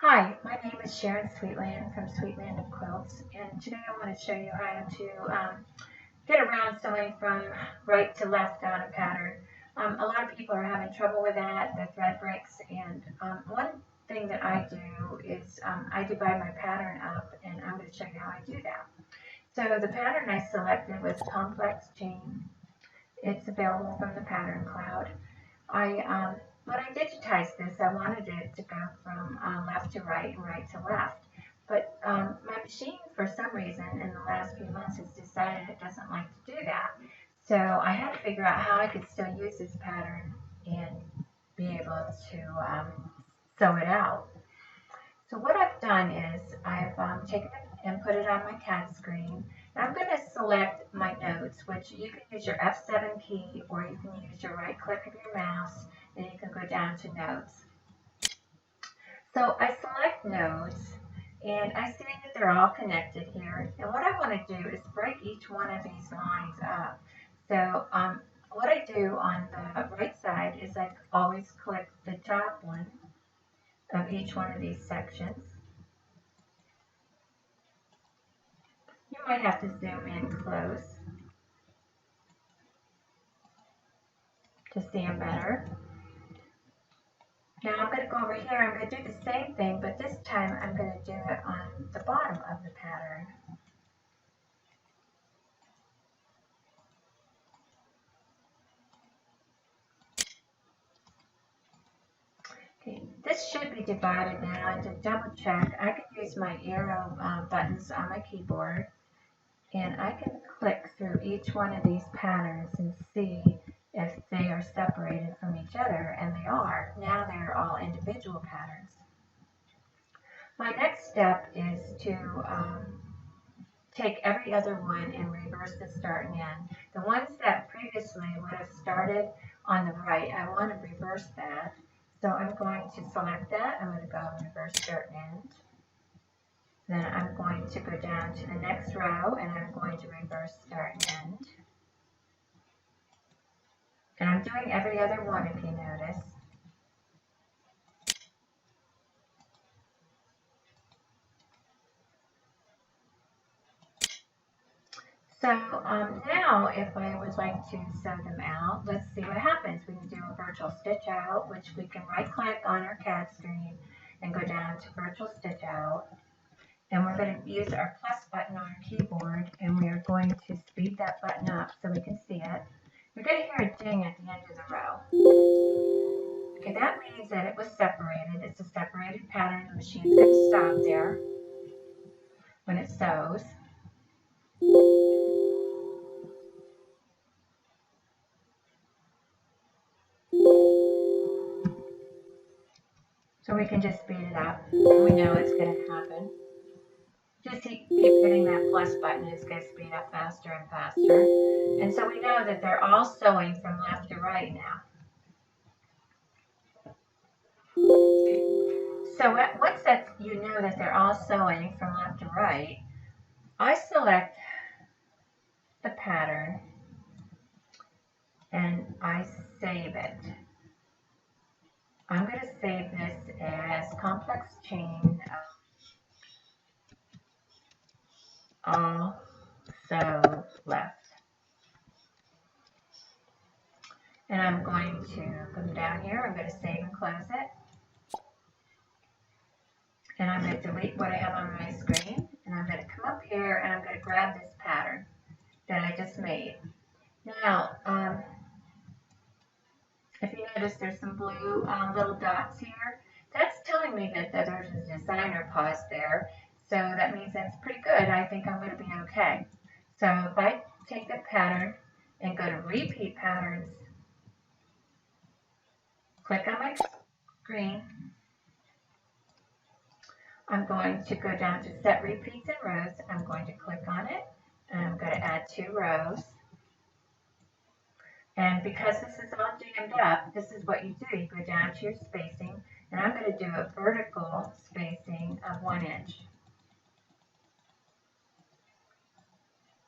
Hi, my name is Sharon Sweetland from Sweetland of Quilts, and today I want to show you how to get around sewing from right to left on a pattern. A lot of people are having trouble with that, the thread breaks, and one thing that I do is I divide my pattern up, and I'm going to show you how I do that. So the pattern I selected was Complex Chain. It's available from the Pattern Cloud. When I digitized this, I wanted it to go from left to right and right to left. But my machine, for some reason, in the last few months has decided it doesn't like to do that. So I had to figure out how I could still use this pattern and be able to sew it out. So what I've done is I've taken it and put it on my CAD screen. And I'm going to select my notes, which you can use your F7 key or you can use your right click of your mouse and you can go down to notes. So I select notes and I see that they're all connected here. And what I want to do is break each one of these lines up. So what I do on the right side is I always click the top one of each one of these sections. You might have to zoom in close to see them better. Now I'm going to go over here, I'm going to do the same thing, but this time I'm going to do it on the bottom of the pattern. Okay, this should be divided now, and to double check, I can use my arrow buttons on my keyboard, and I can click through each one of these patterns and see if they are separated from each other, and they are. Now they're all individual patterns. My next step is to take every other one and reverse the start and end. The ones that previously would have started on the right, I want to reverse that. So I'm going to select that. I'm going to go reverse start and end. Then I'm going to go down to the next row and I'm going to reverse start and end. And I'm doing every other one if you notice. So now if I would like to sew them out, let's see what happens. We can do a virtual stitch out, which we can right click on our CAD screen and go down to virtual stitch out. And we're going to use our plus button on our keyboard and we are going to speed that button up so we can see it. You're going to hear a ding at the end of the row. Okay, that means that it was separated. It's a separated pattern. The machine's going to stop there when it sews. So we can just speed it up. We know it's going to happen. Just keep hitting that plus button. It's going to speed up faster and faster. And so we know that they're all sewing from left to right now. So once you know that they're all sewing from left to right, I select the pattern and I save it. I'm going to save this as complex chain all sewed left. And I'm going to come down here. I'm going to save and close it. And I'm going to delete what I have on my screen. And I'm going to come up here and I'm going to grab this pattern that I just made. Now, if you notice there's some blue little dots here, that's telling me that there's a designer pause there. So that means that's pretty good. I think I'm going to be okay. So if I take the pattern and go to repeat patterns, click on my screen, I'm going to go down to set repeats and rows. I'm going to click on it and I'm going to add 2 rows. And because this is all jammed up, this is what you do. You go down to your spacing, and I'm going to do a vertical spacing of 1 inch.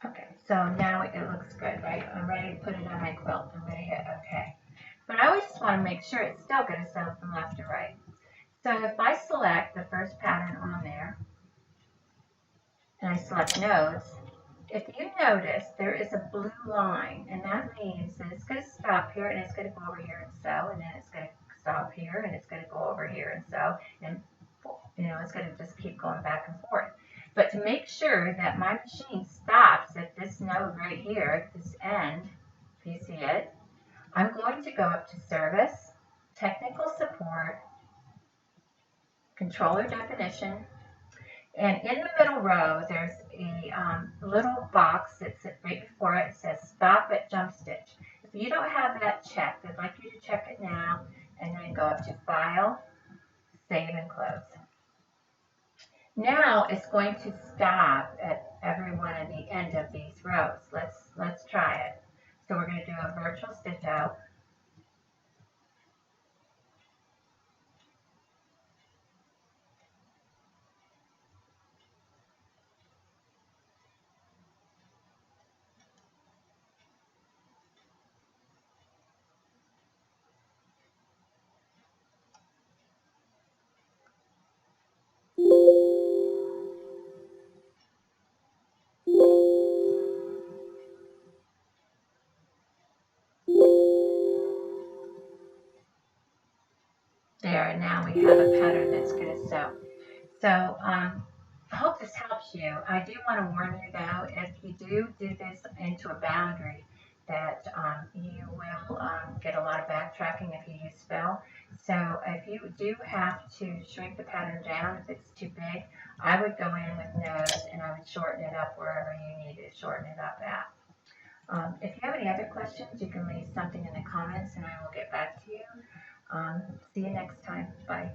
Okay, so now it looks good, right? I'm ready to put it on my quilt. I'm going to hit OK. But I always just want to make sure it's still going to sew from left to right. So if I select the first pattern on there, and I select nodes, if you notice there is a blue line, and that means that it's going to stop here and it's going to go over here and sew, and then it's going to stop here and it's going to go over here and sew, and it's going to just keep going back and forth. But to make sure that my machine stops at this node right here, at this end, if you see it, I'm going to go up to Service, Technical Support, Controller Definition, and in the middle row, there's a little box that's right before it. It says Stop at Jump Stitch. If you don't have that checked, I'd like you to check it now, and then go up to File, Save, and Close. Now it's going to stop at every one of the end of these rows. Let's try it. So we're going to do a virtual stitch out. There, and now we have a pattern that's going to sew. So I hope this helps you. I do want to warn you though, if you do this into a boundary, that you will get a lot of backtracking if you use fill. So if you do have to shrink the pattern down, if it's too big, I would go in with nodes and I would shorten it up wherever you need to shorten it up at. If you have any other questions, you can leave something in the comments and I will get back to you. See you next time. Bye.